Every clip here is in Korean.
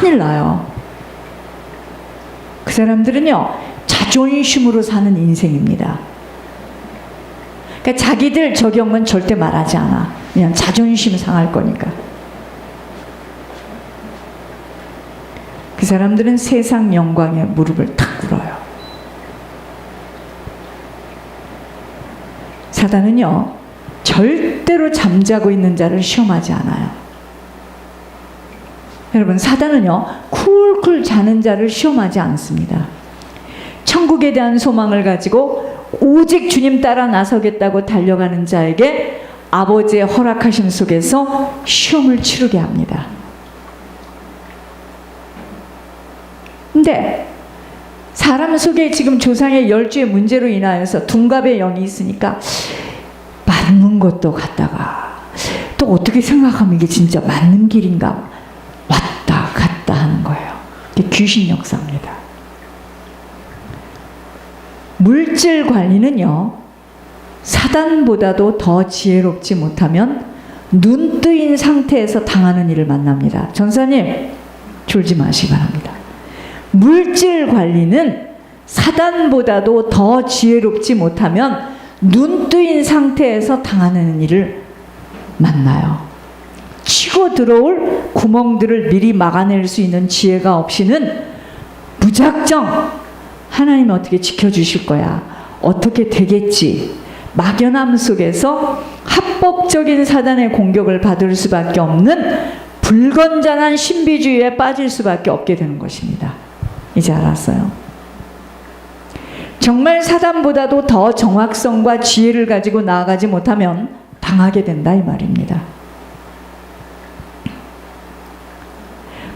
큰일 나요. 그 사람들은요, 자존심으로 사는 인생입니다. 그러니까 자기들 적용은 건 절대 말하지 않아. 그냥 자존심 상할 거니까. 그 사람들은 세상 영광에 무릎을 탁 꿇어요. 사단은요, 절대로 잠자고 있는 자를 시험하지 않아요. 여러분, 사단은요, 쿨쿨 자는 자를 시험하지 않습니다. 천국에 대한 소망을 가지고 오직 주님 따라 나서겠다고 달려가는 자에게 아버지의 허락하심 속에서 시험을 치르게 합니다. 근데 사람 속에 지금 조상의 열주의 문제로 인하여서 둔갑의 영이 있으니까 맞는 것도 같다가 또 어떻게 생각하면 이게 진짜 맞는 길인가 왔다 갔다 하는 거예요. 이게 귀신 역사입니다. 물질 관리는요, 사단보다도 더 지혜롭지 못하면 눈 뜨인 상태에서 당하는 일을 만납니다. 전사님, 졸지 마시기 바랍니다. 물질 관리는 사단보다도 더 지혜롭지 못하면 눈 뜨인 상태에서 당하는 일을 만나요. 치고 들어올 구멍들을 미리 막아낼 수 있는 지혜가 없이는 무작정 하나님이 어떻게 지켜주실 거야, 어떻게 되겠지, 막연함 속에서 합법적인 사단의 공격을 받을 수밖에 없는 불건전한 신비주의에 빠질 수밖에 없게 되는 것입니다. 이제 알았어요. 정말 사단보다도 더 정확성과 지혜를 가지고 나아가지 못하면 당하게 된다, 이 말입니다.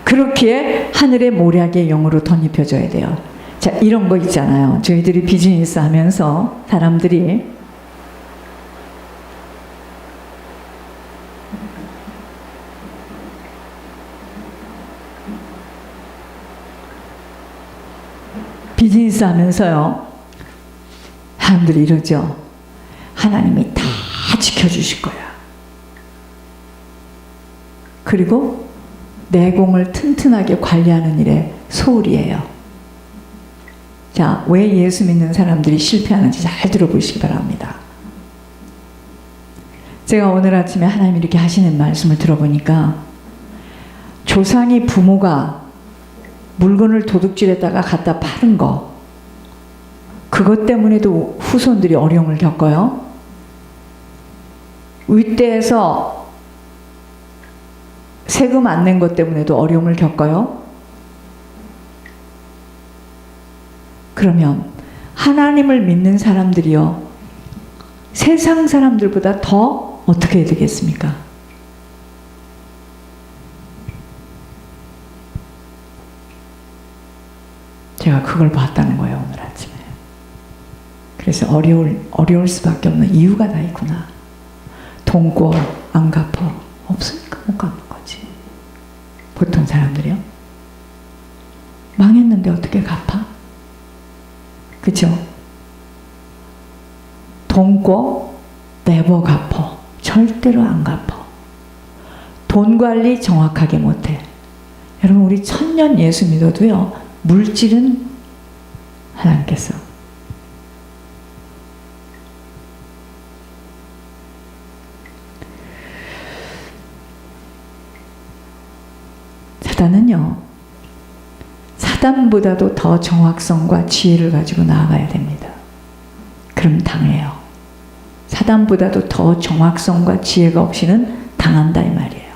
그렇기에 하늘의 모략의 영으로 덧입혀져야 돼요. 자, 이런 거 있잖아요. 저희들이 비즈니스 하면서 사람들이 비즈니스 하면서요, 사람들이 이러죠. 하나님이 다 지켜주실 거야. 그리고 내공을 튼튼하게 관리하는 일에 소홀히해요. 자, 왜 예수 믿는 사람들이 실패하는지 잘 들어보시기 바랍니다. 제가 오늘 아침에 하나님이 이렇게 하시는 말씀을 들어보니까 조상이 부모가 물건을 도둑질했다가 갖다 파는 거, 그것 때문에도 후손들이 어려움을 겪어요. 윗대에서 세금 안 낸 것 때문에도 어려움을 겪어요. 그러면 하나님을 믿는 사람들이요, 세상 사람들보다 더 어떻게 해야 되겠습니까? 제가 그걸 봤다는 거예요, 오늘 아침에. 그래서 어려울 수밖에 없는 이유가 다 있구나. 돈 꿔, 안 갚어. 없으니까 못 갚는 거지. 보통 사람들이요. 망했는데 어떻게 갚아? 그죠? 돈 꿔, 내버 갚어. 절대로 안 갚어. 돈 관리 정확하게 못해. 여러분, 우리 1000년 예수 믿어도요, 물질은 하나님께서. 사단은요, 사단보다도 더 정확성과 지혜를 가지고 나아가야 됩니다. 그럼 당해요. 사단보다도 더 정확성과 지혜가 없이는 당한다, 이 말이에요.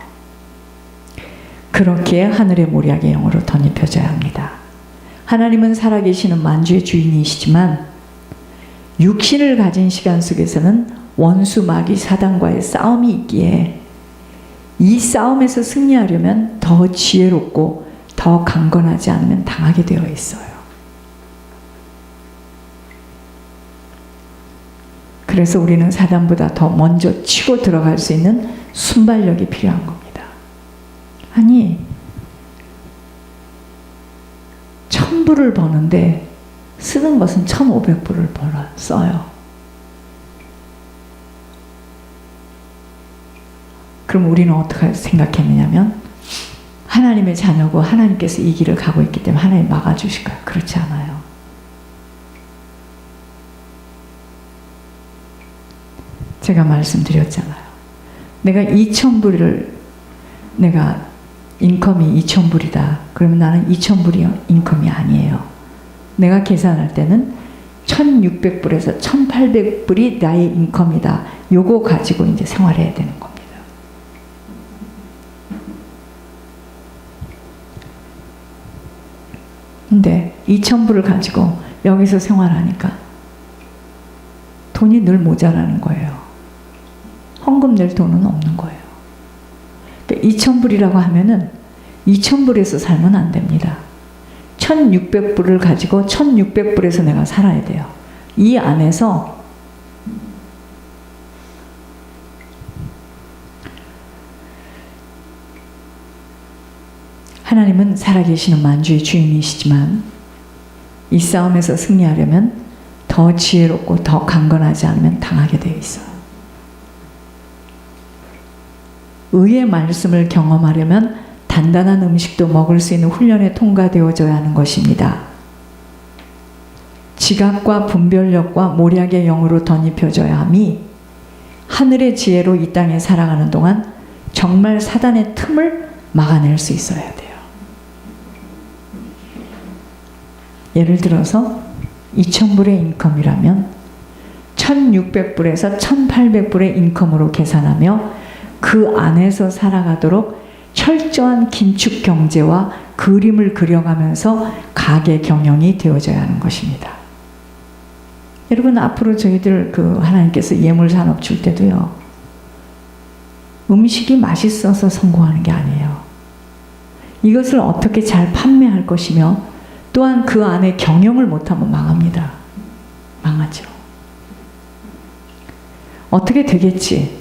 그렇기에 하늘의 모략의 영으로 덧입혀져야 합니다. 하나님은 살아계시는 만주의 주인이시지만 육신을 가진 시간 속에서는 원수 마귀 사단과의 싸움이 있기에 이 싸움에서 승리하려면 더 지혜롭고 더 강건하지 않으면 당하게 되어 있어요. 그래서 우리는 사단보다 더 먼저 치고 들어갈 수 있는 순발력이 필요한 겁니다. 아니, 1000불을 버는데 쓰는 것은 1500불을 써요. 그럼 우리는 어떻게 생각했느냐면, 하나님의 자녀고 하나님께서 이 길을 가고 있기 때문에 하나님 막아주실까요? 그렇지 않아요. 제가 말씀드렸잖아요. 내가 2,000불을 내가 인컴이 2,000불이다. 그러면 나는 2,000불이 인컴이 아니에요. 내가 계산할 때는 1,600불에서 1,800불이 나의 인컴이다. 요거 가지고 이제 생활해야 되는 겁니다. 근데 2,000불을 가지고 여기서 생활하니까 돈이 늘 모자라는 거예요. 헌금 낼 돈은 없는 거예요. 2,000불이라고 하면은 2,000불에서 살면 안 됩니다. 1,600불을 가지고 1,600불에서 내가 살아야 돼요. 이 안에서 하나님은 살아계시는 만주의 주인이시지만 이 싸움에서 승리하려면 더 지혜롭고 더 강건하지 않으면 당하게 되어 있어요. 의의 말씀을 경험하려면 단단한 음식도 먹을 수 있는 훈련에 통과되어져야 하는 것입니다. 지각과 분별력과 모략의 영으로 덧입혀져야 함이 하늘의 지혜로 이 땅에 살아가는 동안 정말 사단의 틈을 막아낼 수 있어야 돼요. 예를 들어서 2,000불의 인컴이라면 1,600불에서 1,800불의 인컴으로 계산하며 그 안에서 살아가도록 철저한 긴축 경제와 그림을 그려가면서 가계 경영이 되어져야 하는 것입니다. 여러분, 앞으로 저희들 하나님께서 예물 산업 줄 때도요, 음식이 맛있어서 성공하는 게 아니에요. 이것을 어떻게 잘 판매할 것이며 또한 그 안에 경영을 못하면 망합니다. 망하죠. 어떻게 되겠지?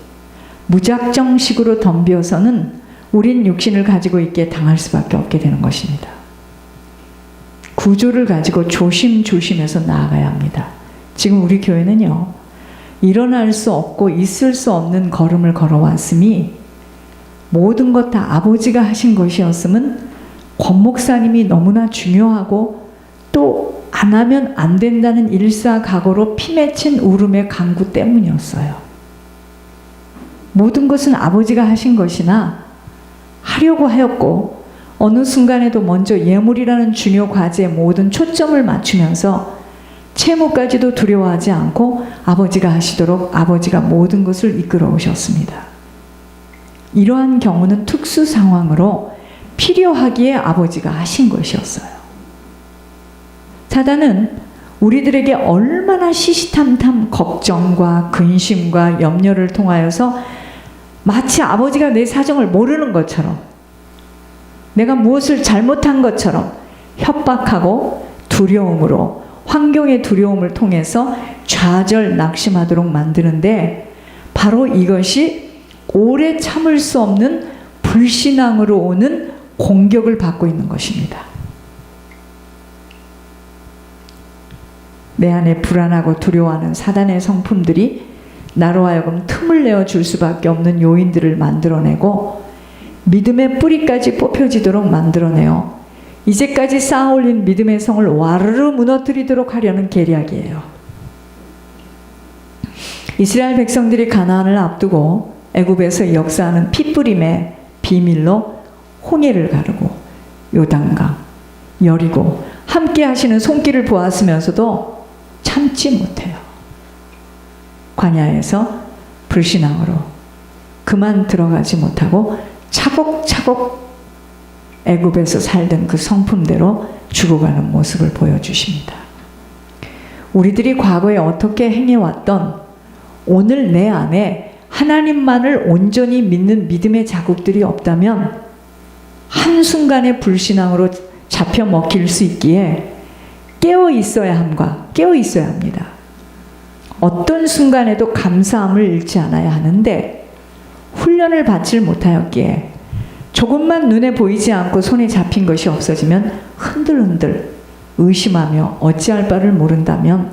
무작정식으로 덤벼서는 우린 육신을 가지고 있기에 당할 수밖에 없게 되는 것입니다. 구조를 가지고 조심조심해서 나아가야 합니다. 지금 우리 교회는요, 일어날 수 없고 있을 수 없는 걸음을 걸어왔으니 모든 것 다 아버지가 하신 것이었음은 권 목사님이 너무나 중요하고 또 안 하면 안 된다는 일사각오로 피 맺힌 울음의 강구 때문이었어요. 모든 것은 아버지가 하신 것이나 하려고 하였고 어느 순간에도 먼저 예물이라는 중요 과제에 모든 초점을 맞추면서 채무까지도 두려워하지 않고 아버지가 하시도록 아버지가 모든 것을 이끌어 오셨습니다. 이러한 경우는 특수 상황으로 필요하기에 아버지가 하신 것이었어요. 사단은 우리들에게 얼마나 시시탐탐 걱정과 근심과 염려를 통하여서 마치 아버지가 내 사정을 모르는 것처럼, 내가 무엇을 잘못한 것처럼 협박하고 두려움으로, 환경의 두려움을 통해서 좌절 낙심하도록 만드는데, 바로 이것이 오래 참을 수 없는 불신앙으로 오는 공격을 받고 있는 것입니다. 내 안에 불안하고 두려워하는 사단의 성품들이 나로 하여금 틈을 내어줄 수밖에 없는 요인들을 만들어내고 믿음의 뿌리까지 뽑혀지도록 만들어내어 이제까지 쌓아올린 믿음의 성을 와르르 무너뜨리도록 하려는 계략이에요. 이스라엘 백성들이 가나안을 앞두고 애굽에서 역사하는 피뿌림의 비밀로 홍해를 가르고 요단강, 여리고 함께 하시는 손길을 보았으면서도 참지 못해요. 광야에서 불신앙으로 그만 들어가지 못하고 차곡차곡 애굽에서 살던 그 성품대로 죽어가는 모습을 보여주십니다. 우리들이 과거에 어떻게 행해왔던 오늘 내 안에 하나님만을 온전히 믿는 믿음의 자국들이 없다면 한순간의 불신앙으로 잡혀 먹힐 수 있기에 깨어 있어야 함과 깨어 있어야 합니다. 어떤 순간에도 감사함을 잃지 않아야 하는데 훈련을 받지 못하였기에 조금만 눈에 보이지 않고 손에 잡힌 것이 없어지면 흔들흔들 의심하며 어찌할 바를 모른다면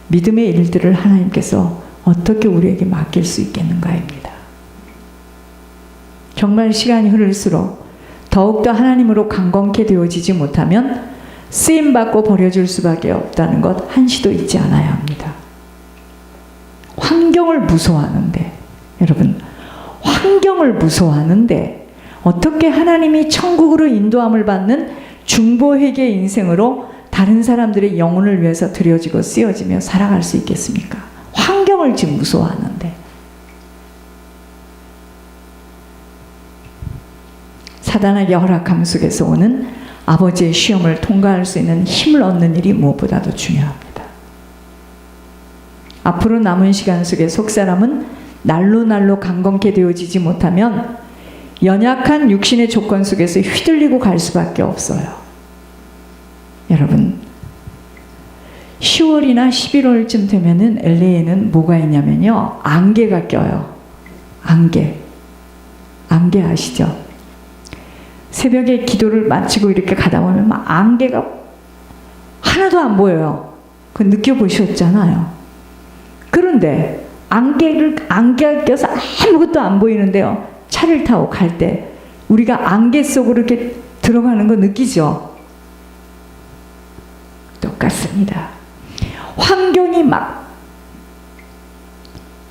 믿음의 일들을 하나님께서 어떻게 우리에게 맡길 수 있겠는가입니다. 정말 시간이 흐를수록 더욱더 하나님으로 강건케 되어지지 못하면 쓰임받고 버려질 수밖에 없다는 것 한시도 잊지 않아야 합니다. 환경을 무서워하는데, 여러분, 환경을 무서워하는데 어떻게 하나님이 천국으로 인도함을 받는 중보회개 인생으로 다른 사람들의 영혼을 위해서 드려지고 쓰여지며 살아갈 수 있겠습니까? 환경을 지금 무서워하는데. 사단에게 허락함 속에서 오는 아버지의 시험을 통과할 수 있는 힘을 얻는 일이 무엇보다도 중요합니다. 앞으로 남은 시간 속에 속사람은 날로 강건케 되어지지 못하면 연약한 육신의 조건 속에서 휘둘리고 갈 수밖에 없어요. 여러분, 10월이나 11월쯤 되면은 LA에는 뭐가 있냐면요, 안개가 껴요. 안개 아시죠? 새벽에 기도를 마치고 이렇게 가다 보면 막 안개가 하나도 안 보여요. 그거 느껴보셨잖아요. 그런데 안개가 껴서 아무것도 안 보이는데요, 차를 타고 갈 때 우리가 안개 속으로 이렇게 들어가는 거 느끼죠? 똑같습니다. 환경이 막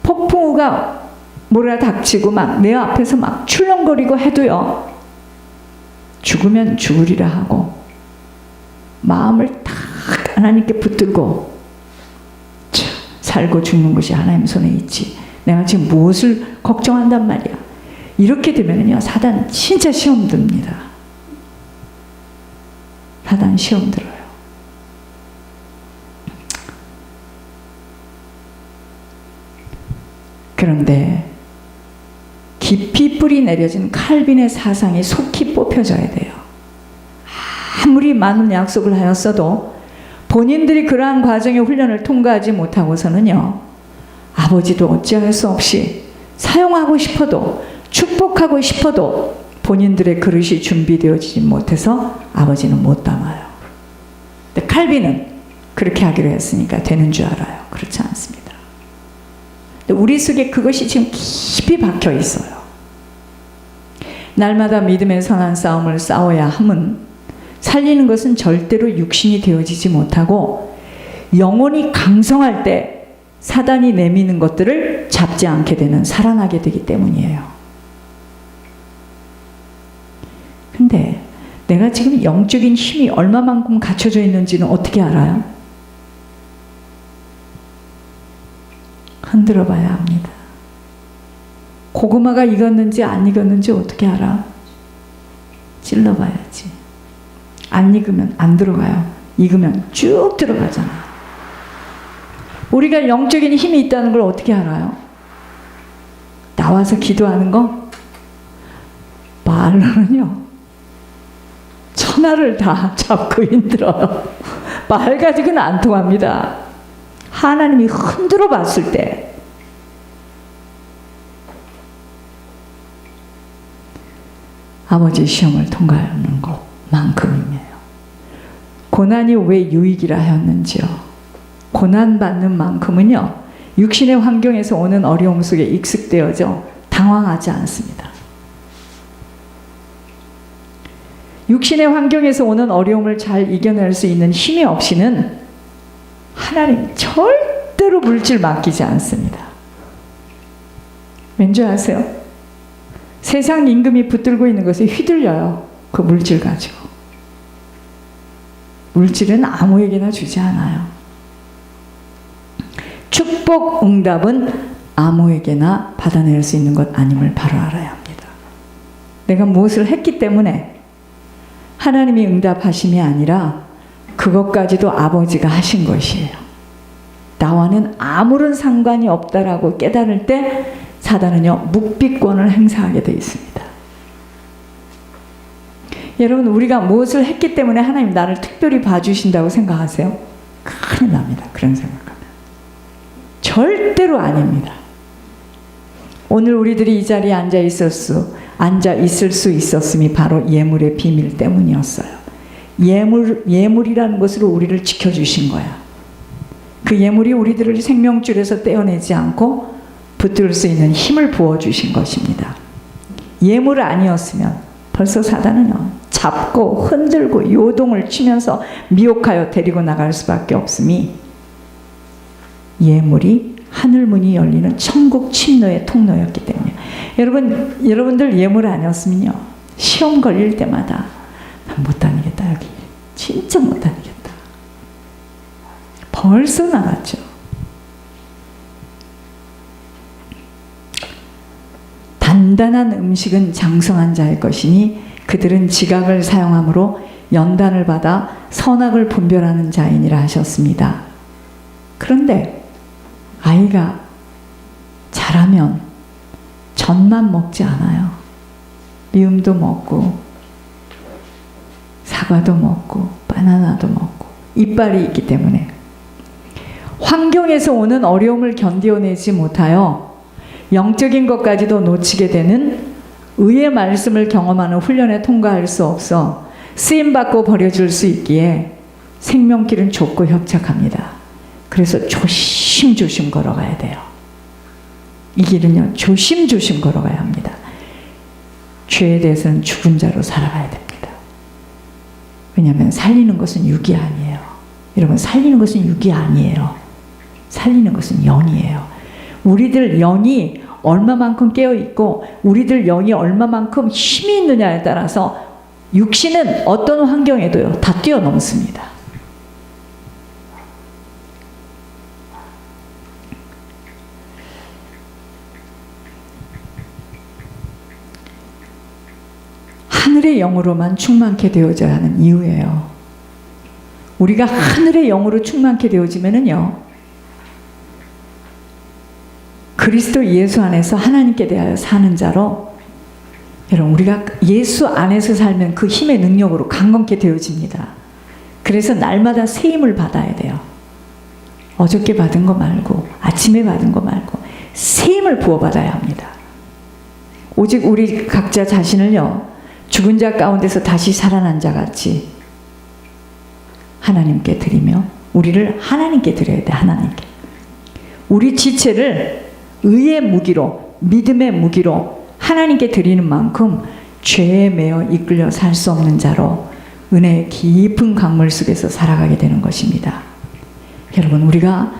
폭풍우가 몰아닥치고 막 내 앞에서 막 출렁거리고 해도요, 죽으면 죽으리라 하고 마음을 딱 하나님께 붙들고 살고 죽는 것이 하나님 손에 있지, 내가 지금 무엇을 걱정한단 말이야. 이렇게 되면요, 사단 진짜 시험 듭니다. 사단 시험 들어요. 그런데 깊이 뿌리 내려진 칼빈의 사상이 속히 뽑혀져야 돼요. 아무리 많은 약속을 하였어도 본인들이 그러한 과정의 훈련을 통과하지 못하고서는요, 아버지도 어찌할 수 없이 사용하고 싶어도 축복하고 싶어도 본인들의 그릇이 준비되어지지 못해서 아버지는 못 담아요. 근데 칼빈은 그렇게 하기로 했으니까 되는 줄 알아요. 그렇지 않습니다. 우리 속에 그것이 지금 깊이 박혀 있어요. 날마다 믿음의 선한 싸움을 싸워야 함은 살리는 것은 절대로 육신이 되어지지 못하고 영혼이 강성할 때 사단이 내미는 것들을 잡지 않게 되는, 살아나게 되기 때문이에요. 근데 내가 지금 영적인 힘이 얼마만큼 갖춰져 있는지는 어떻게 알아요? 흔들어 봐야 합니다. 고구마가 익었는지 안 익었는지 어떻게 알아? 찔러 봐야지. 안 익으면 안 들어가요. 익으면 쭉 들어가잖아. 우리가 영적인 힘이 있다는 걸 어떻게 알아요? 나와서 기도하는 거? 말로는요, 천하를 다 잡고 힘들어요. 말 가지고는 안 통합니다. 하나님이 흔들어 봤을 때 아버지 시험을 통과하는 것만큼이에요. 고난이 왜 유익이라 하였는지요? 고난받는 만큼은요, 육신의 환경에서 오는 어려움 속에 익숙되어져 당황하지 않습니다. 육신의 환경에서 오는 어려움을 잘 이겨낼 수 있는 힘이 없이는 하나님 절대로 물질 맡기지 않습니다. 왠지 아세요? 세상 임금이 붙들고 있는 것에 휘둘려요. 그 물질 가지고. 물질은 아무에게나 주지 않아요. 축복 응답은 아무에게나 받아낼 수 있는 것 아님을 바로 알아야 합니다. 내가 무엇을 했기 때문에 하나님이 응답하심이 아니라 그것까지도 아버지가 하신 것이에요. 나와는 아무런 상관이 없다라고 깨달을 때 사단은요, 묵비권을 행사하게 되어 있습니다. 여러분, 우리가 무엇을 했기 때문에 하나님 나를 특별히 봐주신다고 생각하세요? 큰일 납니다. 그런 생각하면. 절대로 아닙니다. 오늘 우리들이 이 자리에 앉아 있을 수 있었음이 바로 예물의 비밀 때문이었어요. 예물이라는 것으로 우리를 지켜주신 거야. 그 예물이 우리들을 생명줄에서 떼어내지 않고 붙들 수 있는 힘을 부어주신 것입니다. 예물 아니었으면 벌써 사단은요, 잡고 흔들고 요동을 치면서 미혹하여 데리고 나갈 수밖에 없음이 예물이 하늘문이 열리는 천국 침노의 통로였기 때문에. 여러분들 예물 아니었으면요, 시험 걸릴 때마다 난 못 다니겠다, 여기 진짜 못 다니겠다, 벌써 나갔죠. 단단한 음식은 장성한 자의 것이니 그들은 지각을 사용함으로 연단을 받아 선악을 분별하는 자이니라 하셨습니다. 그런데 아이가 자라면 젖만 먹지 않아요. 미음도 먹고 사과도 먹고 바나나도 먹고 이빨이 있기 때문에 환경에서 오는 어려움을 견뎌내지 못하여 영적인 것까지도 놓치게 되는 의의 말씀을 경험하는 훈련에 통과할 수 없어 쓰임받고 버려질 수 있기에 생명길은 좁고 협착합니다. 그래서 조심조심 걸어가야 돼요. 이 길은요, 조심조심 걸어가야 합니다. 죄에 대해서는 죽은 자로 살아가야 됩니다. 왜냐하면 살리는 것은 육이 아니에요. 여러분, 살리는 것은 육이 아니에요. 살리는 것은 영이에요. 우리들 영이 얼마만큼 깨어있고 우리들 영이 얼마만큼 힘이 있느냐에 따라서 육신은 어떤 환경에도요, 다 뛰어넘습니다. 하늘의 영으로만 충만케 되어져야 하는 이유예요. 우리가 하늘의 영으로 충만케 되어지면은요, 그리스도 예수 안에서 하나님께 대하여 사는 자로, 여러분, 우리가 예수 안에서 살면 그 힘의 능력으로 강건케 되어집니다. 그래서 날마다 새 힘을 받아야 돼요. 어저께 받은 거 말고, 아침에 받은 거 말고 새 힘을 부어받아야 합니다. 오직 우리 각자 자신을요, 죽은 자 가운데서 다시 살아난 자 같이 하나님께 드리며, 우리를 하나님께 드려야 돼. 하나님께 우리 지체를 의의 무기로, 믿음의 무기로 하나님께 드리는 만큼 죄에 매여 이끌려 살 수 없는 자로 은혜의 깊은 강물 속에서 살아가게 되는 것입니다. 여러분, 우리가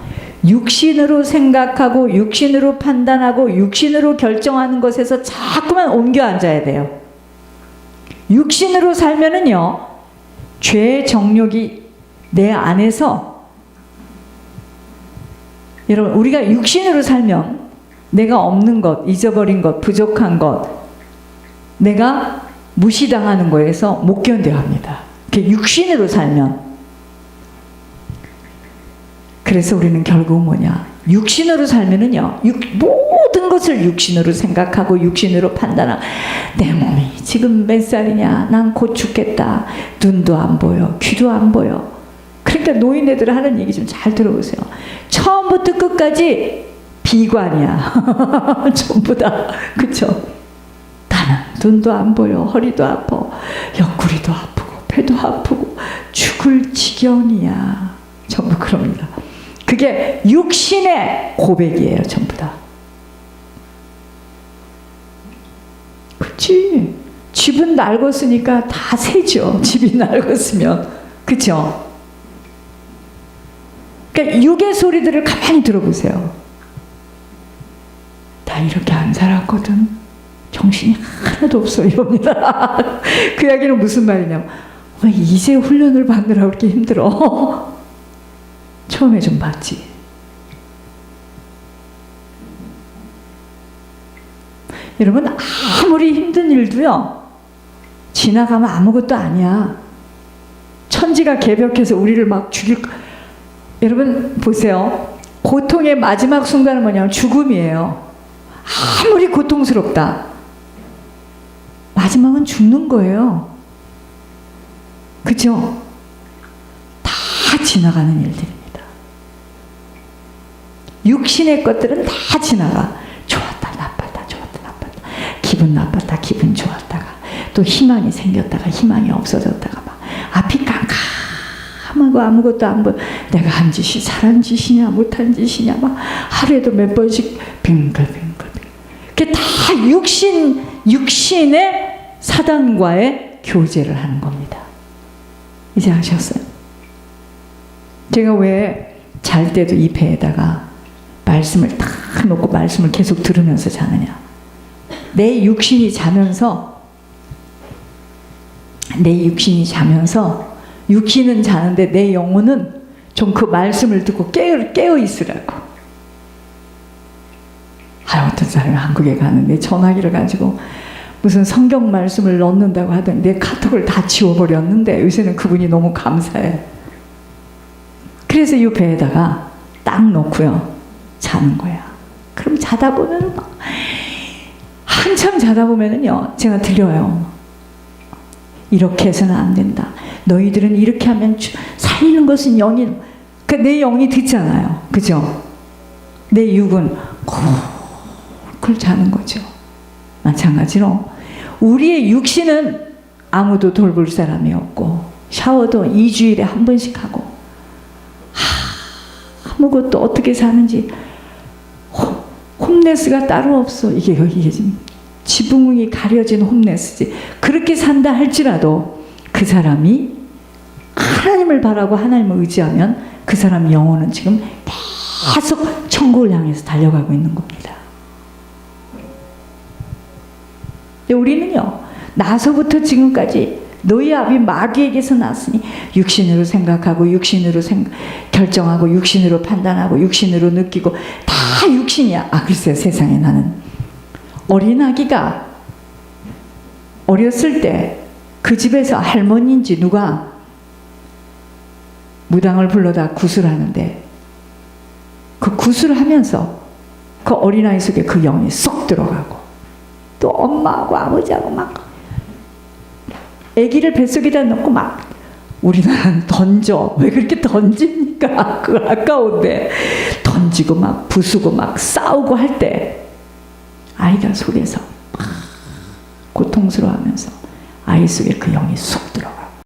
육신으로 생각하고 육신으로 판단하고 육신으로 결정하는 것에서 자꾸만 옮겨 앉아야 돼요. 육신으로 살면은요, 죄의 정욕이 내 안에서, 여러분, 우리가 육신으로 살면 내가 없는 것, 잊어버린 것, 부족한 것, 내가 무시당하는 거에서 못 견뎌야 합니다. 육신으로 살면. 그래서 우리는 결국 뭐냐, 육신으로 살면은요, 모든 것을 육신으로 생각하고 육신으로 판단하고, 내 몸이 지금 몇 살이냐, 난 곧 죽겠다, 눈도 안 보여, 귀도 안 보여. 그러니까 노인네들 하는 얘기 좀 잘 들어보세요. 처음부터 끝까지 비관이야. 전부 다. 그쵸? 나는 눈도 안 보여, 허리도 아파, 옆구리도 아프고 배도 아프고 죽을 지경이야. 전부 그럽니다. 그게 육신의 고백이에요. 전부 다. 그치? 집은 낡았으니까 다 새죠. 집이 낡았으면. 그쵸? 그러니까 육의 소리들을 가만히 들어보세요. 나 이렇게 안 살았거든. 정신이 하나도 없어. 이럽니다. 그 이야기는 무슨 말이냐면, 왜 이제 훈련을 받느라고 그렇게 힘들어? 처음에 좀 봤지. 여러분, 아무리 힘든 일도요, 지나가면 아무것도 아니야. 천지가 개벽해서 우리를 막 죽일. 여러분 보세요. 고통의 마지막 순간은 뭐냐면 죽음이에요. 아무리 고통스럽다, 마지막은 죽는 거예요. 그죠? 다 지나가는 일들입니다. 육신의 것들은 다 지나가. 좋았다 나빴다, 좋았다 나빴다, 기분 나빴다, 기분 좋았다가, 또 희망이 생겼다가 희망이 없어졌다가, 막 앞이 깜깜하고 아무것도 안 보여. 내가 한 짓이 잘한 짓이냐 못한 짓이냐, 막 하루에도 몇 번씩 빙글빙글. 그게 다 육신의 사단과의 교제를 하는 겁니다. 이제 아셨어요? 제가 왜 잘 때도 이 배에다가 말씀을 딱 놓고 말씀을 계속 들으면서 자느냐. 내 육신이 자면서 육신은 자는데 내 영혼은 좀 그 말씀을 듣고 깨어 있으라고. 어떤 사람이 한국에 가는데 전화기를 가지고 무슨 성경 말씀을 넣는다고 하더니 내 카톡을 다 지워버렸는데 요새는 그분이 너무 감사해. 그래서 이 배에다가 딱 놓고요 자는 거야. 그럼 자다 보면 한참 자다 보면은요 제가 들려요. 이렇게 해서는 안 된다. 너희들은 이렇게 하면 살리는 것은 영이. 그러니까 내 영이 듣잖아요. 그죠? 내 육은 그걸 자는 거죠. 마찬가지로 우리의 육신은 아무도 돌볼 사람이 없고 샤워도 2주일에 한 번씩 하고 아무것도 어떻게 사는지 홈레스가 따로 없어. 이게 지금 지붕이 가려진 홈레스지. 그렇게 산다 할지라도 그 사람이 하나님을 바라고 하나님을 의지하면 그 사람 영혼은 지금 계속 천국을 향해서 달려가고 있는 겁니다. 우리는요 나서부터 지금까지 너희 아비 마귀에게서 났으니 육신으로 생각하고 육신으로 결정하고 육신으로 판단하고 육신으로 느끼고 다 육신이야. 글쎄요 세상에 나는 어린아기가 어렸을 때 그 집에서 할머니인지 누가 무당을 불러다 구슬하는데 그 구슬하면서 그 어린아이 속에 그 영이 쏙 들어가고 또 엄마하고 아버지하고 막 아기를 뱃속에다 넣고 막 우리나라는 던져. 왜 그렇게 던집니까? 그거 아까운데 던지고 막 부수고 막 싸우고 할 때 아이가 속에서 막 고통스러워하면서 아이 속에 그 영이 쏙 들어가.